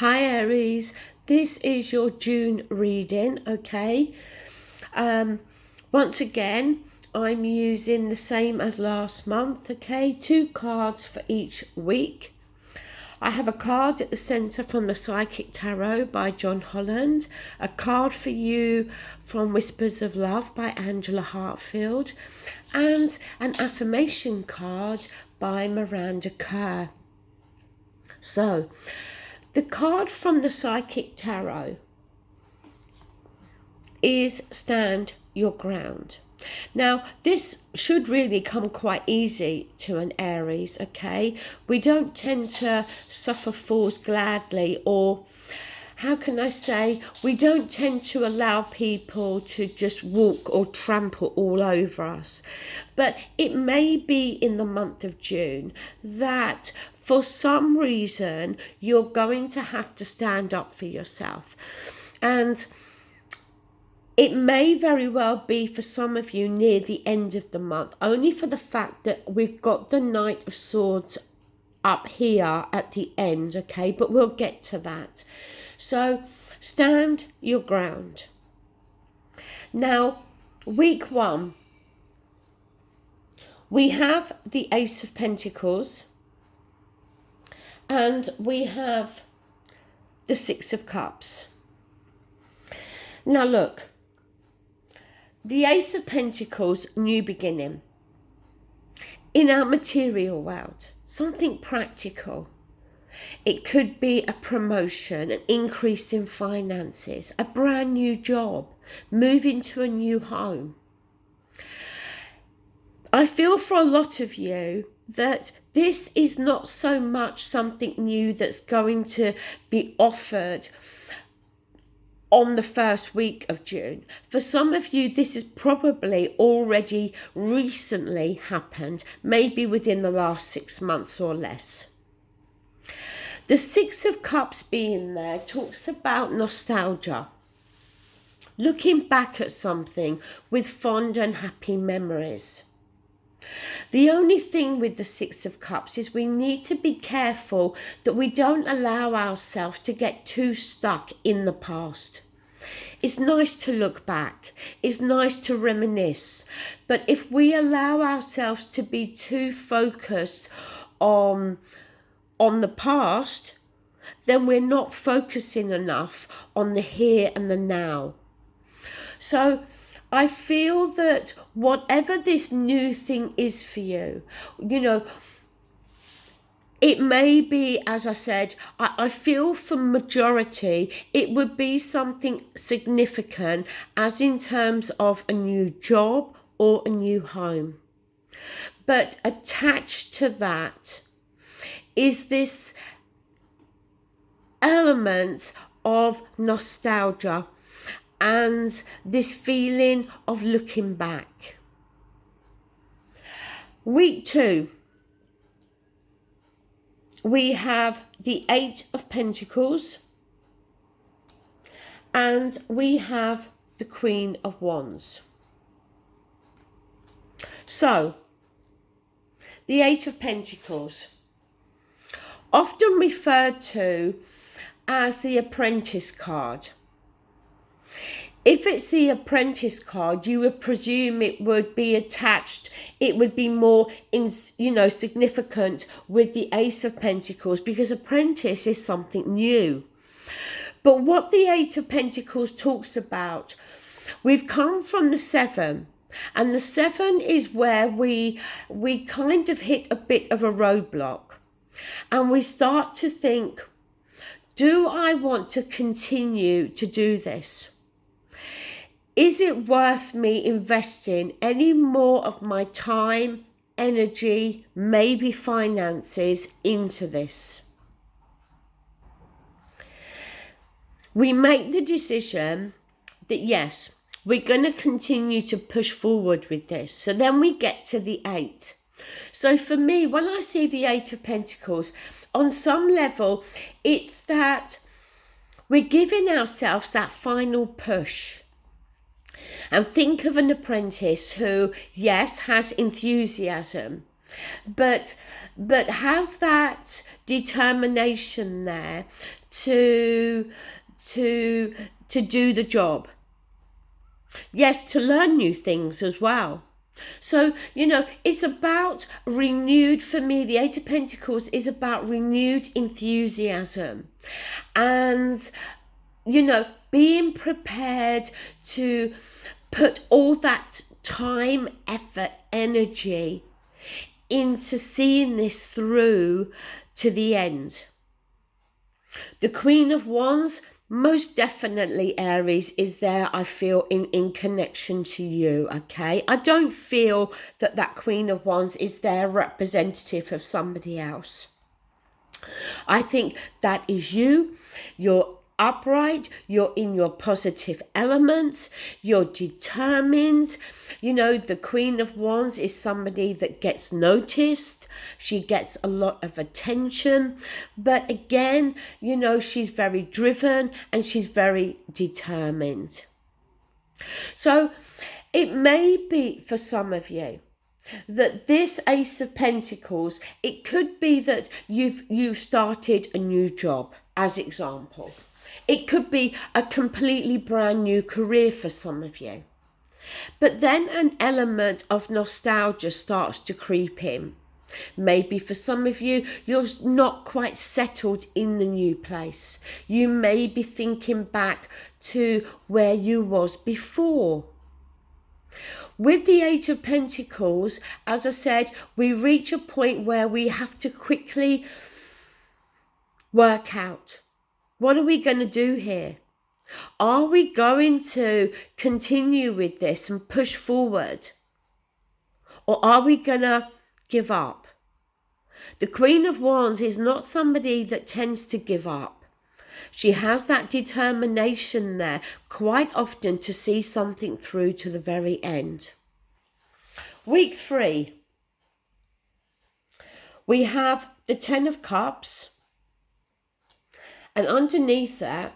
Hi Aries, this is your June reading, okay? Once again, I'm using the same as last month, okay? 2 cards for each week. I have a card at the centre from the Psychic Tarot by John Holland, a card for you from Whispers of Love by Angela Hartfield, and an affirmation card by Mirander Kerr. So, the card from the Psychic Tarot is Stand Your Ground. Now, this should really come quite easy to an Aries, okay? We don't tend to suffer fools gladly, or how can I say, we don't tend to allow people to just walk or trample all over us. But it may be in the month of June that for some reason you're going to have to stand up for yourself. And it may very well be for some of you near the end of the month, only for the fact that we've got the Knight of Swords up here at the end, okay? But we'll get to that. So, stand your ground. Now, week 1, we have the Ace of Pentacles and we have the 6 of Cups. Now look, the Ace of Pentacles, new beginning. In our material world, something practical. It could be a promotion, an increase in finances, a brand new job, moving to a new home. I feel for a lot of you that this is not so much something new that's going to be offered on the first week of June. For some of you, this has probably already recently happened, maybe within the last 6 months or less. The 6 of Cups being there talks about nostalgia, looking back at something with fond and happy memories. The only thing with the 6 of Cups is we need to be careful that we don't allow ourselves to get too stuck in the past. It's nice to look back, it's nice to reminisce, but if we allow ourselves to be too focused on the past, then we're not focusing enough on the here and the now. So I feel that whatever this new thing is for you, it may be, as I said, I feel for majority, it would be something significant, as in terms of a new job or a new home. But attached to that is this element of nostalgia and this feeling of looking back. Week 2, we have the 8 of Pentacles and we have the Queen of Wands. So, the 8 of Pentacles, often referred to as the Apprentice card. If it's the Apprentice card, you would presume it would be attached, it would be more significant with the Ace of Pentacles, because Apprentice is something new. But what the 8 of Pentacles talks about, we've come from the 7, and the 7 is where we kind of hit a bit of a roadblock, and we start to think, do I want to continue to do this? Is it worth me investing any more of my time, energy, maybe finances into this? We make the decision that yes, we're going to continue to push forward with this. So then we get to the 8. So for me, when I see the 8 of Pentacles, on some level, it's that we're giving ourselves that final push. And think of an apprentice who, yes, has enthusiasm, but has that determination there to do the job. Yes, to learn new things as well. So, it's about renewed, for me, the Eight of Pentacles is about renewed enthusiasm and, being prepared to put all that time, effort, energy into seeing this through to the end. The Queen of Wands, most definitely, Aries, is there, I feel, in connection to you, okay? I don't feel that Queen of Wands is there representative of somebody else. I think that is you. You're upright, you're in your positive elements, you're determined. The Queen of Wands is somebody that gets noticed, she gets a lot of attention, but again, she's very driven and she's very determined. So it may be for some of you that this Ace of Pentacles, it could be that you've started a new job, as example. It could be a completely brand new career for some of you. But then an element of nostalgia starts to creep in. Maybe for some of you, you're not quite settled in the new place. You may be thinking back to where you was before. With the Eight of Pentacles, as I said, we reach a point where we have to quickly work out, what are we going to do here? Are we going to continue with this and push forward? Or are we going to give up? The Queen of Wands is not somebody that tends to give up. She has that determination there quite often to see something through to the very end. Week 3. We have the Ten of Cups. And underneath that,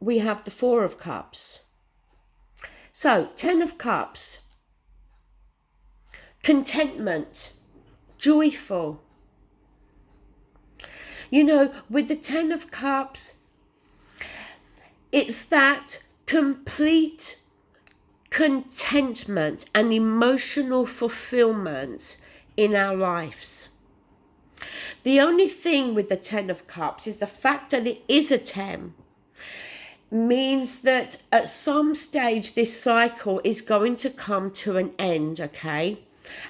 we have the Four of Cups. So, Ten of Cups. Contentment. Joyful. With the Ten of Cups, it's that complete contentment and emotional fulfillment in our lives. The only thing with the Ten of Cups is the fact that it is a 10 means that at some stage this cycle is going to come to an end, okay?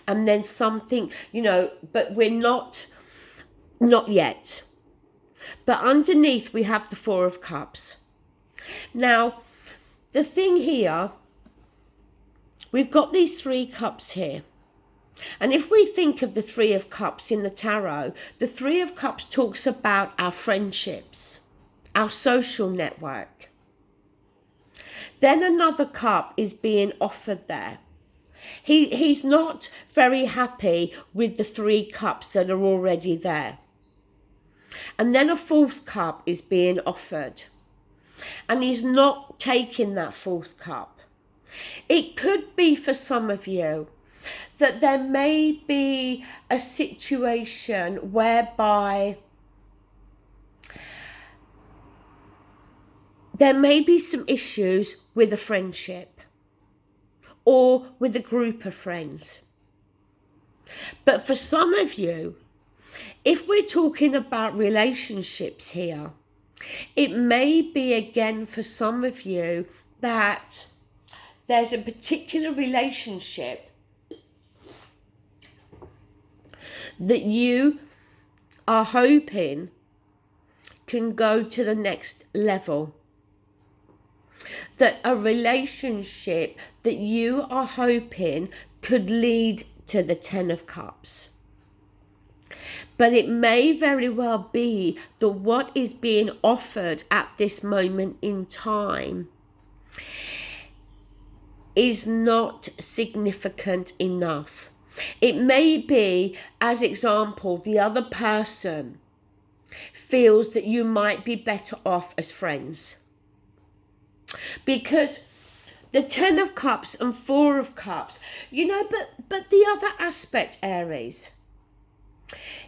And then something, but we're not yet. But underneath we have the Four of Cups. Now, the thing here, we've got these 3 cups here. And if we think of the Three of Cups in the tarot, the Three of Cups talks about our friendships, our social network. Then another cup is being offered there. He's not very happy with the 3 cups that are already there. And then a 4th cup is being offered. And he's not taking that 4th cup. It could be for some of you that there may be a situation whereby there may be some issues with a friendship or with a group of friends. But for some of you, if we're talking about relationships here, it may be again for some of you that there's a particular relationship that you are hoping can go to the next level. That a relationship that you are hoping could lead to the Ten of Cups. But it may very well be that what is being offered at this moment in time is not significant enough. It may be, as example, the other person feels that you might be better off as friends. Because the Ten of Cups and Four of Cups, but the other aspect, Aries,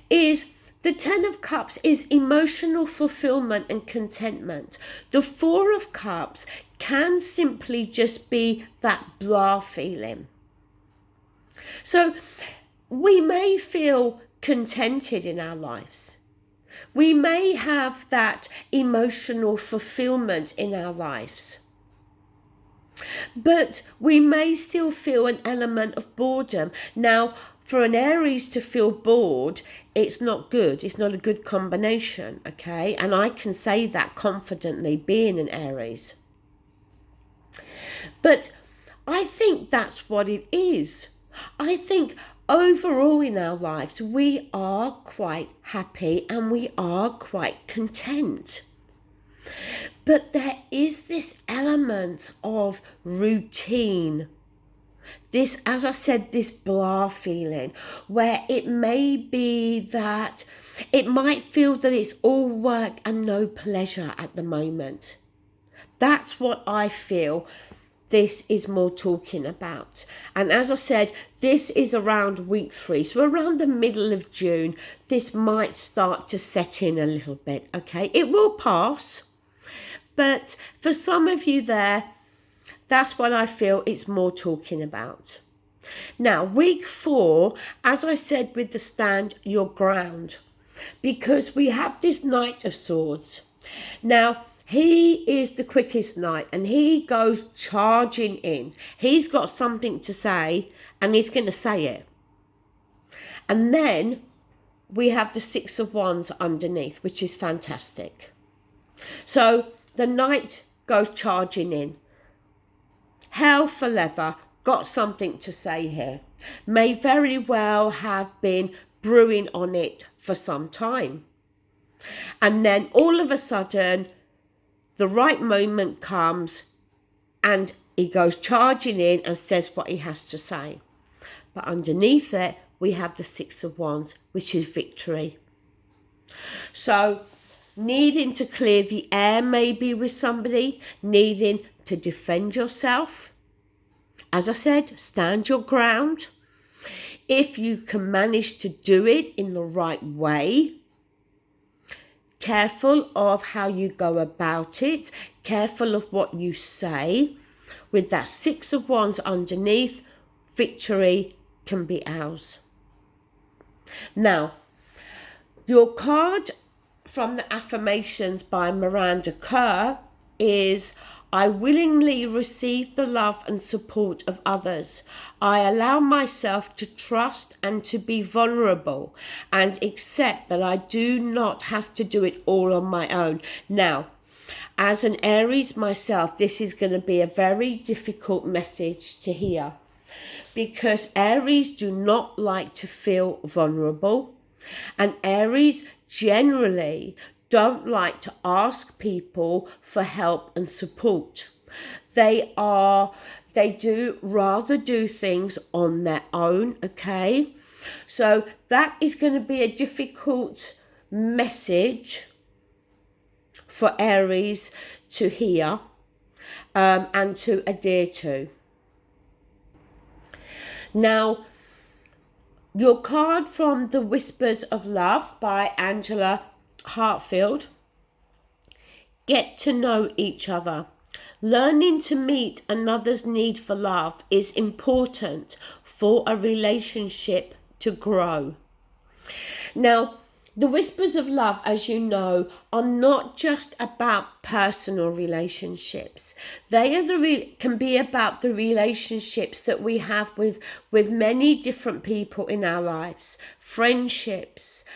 is the Ten of Cups is emotional fulfillment and contentment. The Four of Cups can simply just be that blah feeling. So we may feel contented in our lives. We may have that emotional fulfillment in our lives. But we may still feel an element of boredom. Now, for an Aries to feel bored, it's not good. It's not a good combination, okay? And I can say that confidently, being an Aries. But I think that's what it is. I think overall in our lives, we are quite happy and we are quite content. But there is this element of routine. This, as I said, this blah feeling, where it may be that it might feel that it's all work and no pleasure at the moment. That's what I feel this is more talking about. And as I said, this is around week 3. So around the middle of June, this might start to set in a little bit, okay? It will pass. But for some of you there, that's what I feel it's more talking about. Now, week 4, as I said with the stand your ground, because we have this Knight of Swords. Now, he is the quickest knight and he goes charging in. He's got something to say and he's going to say it. And then we have the Six of Wands underneath, which is fantastic. So the knight goes charging in. Hell for leather, got something to say here. May very well have been brewing on it for some time. And then all of a sudden, the right moment comes and he goes charging in and says what he has to say. But underneath it, we have the Six of Wands, which is victory. So needing to clear the air maybe with somebody, needing to defend yourself. As I said, stand your ground. If you can manage to do it in the right way, careful of how you go about it, careful of what you say. With that Six of Wands underneath, victory can be ours. Now, your card from the Affirmations by Mirander Kerr is, I willingly receive the love and support of others. I allow myself to trust and to be vulnerable and accept that I do not have to do it all on my own. Now, as an Aries myself, this is going to be a very difficult message to hear because Aries do not like to feel vulnerable, and Aries generally don't like to ask people for help and support. They do rather do things on their own, okay? So that is going to be a difficult message for Aries to hear and to adhere to. Now, your card from The Whispers of Love by Angela Hartfield. Get to know each other. Learning to meet another's need for love is important for a relationship to grow. Now, the Whispers of Love, as you know, are not just about personal relationships. They are can be about the relationships that we have with many different people in our lives. Friendships,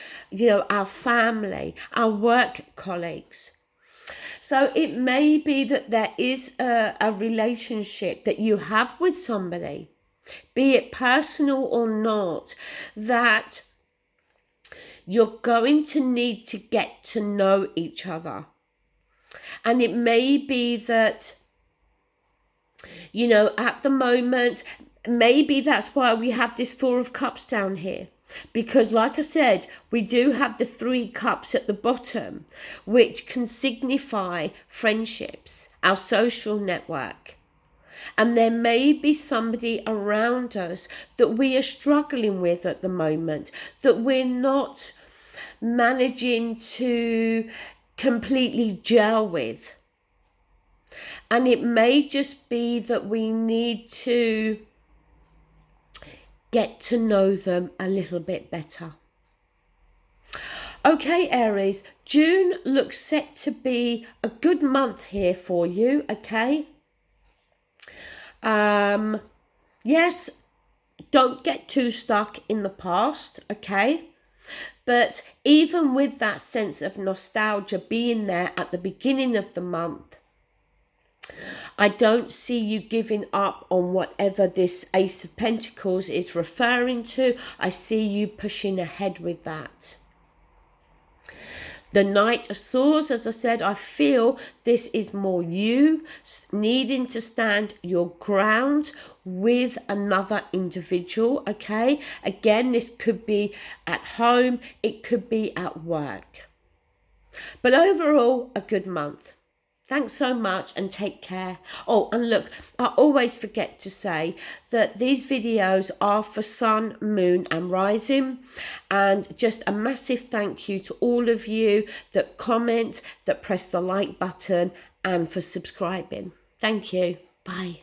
our family, our work colleagues. So it may be that there is a relationship that you have with somebody, be it personal or not, that you're going to need to get to know each other. And it may be that, at the moment, maybe that's why we have this Four of Cups down here. Because like I said, we do have the 3 cups at the bottom, which can signify friendships, our social network. And there may be somebody around us that we are struggling with at the moment, that we're not managing to completely gel with. And it may just be that we need to get to know them a little bit better. Okay, Aries, June looks set to be a good month here for you, okay? Yes, don't get too stuck in the past, okay? But even with that sense of nostalgia being there at the beginning of the month, I don't see you giving up on whatever this Ace of Pentacles is referring to. I see you pushing ahead with that. The Knight of Swords, as I said, I feel this is more you needing to stand your ground with another individual, okay? Again, this could be at home, it could be at work. But overall, a good month. Thanks so much and take care. Oh, and look, I always forget to say that these videos are for Sun, Moon and Rising. And just a massive thank you to all of you that comment, that press the like button and for subscribing. Thank you. Bye.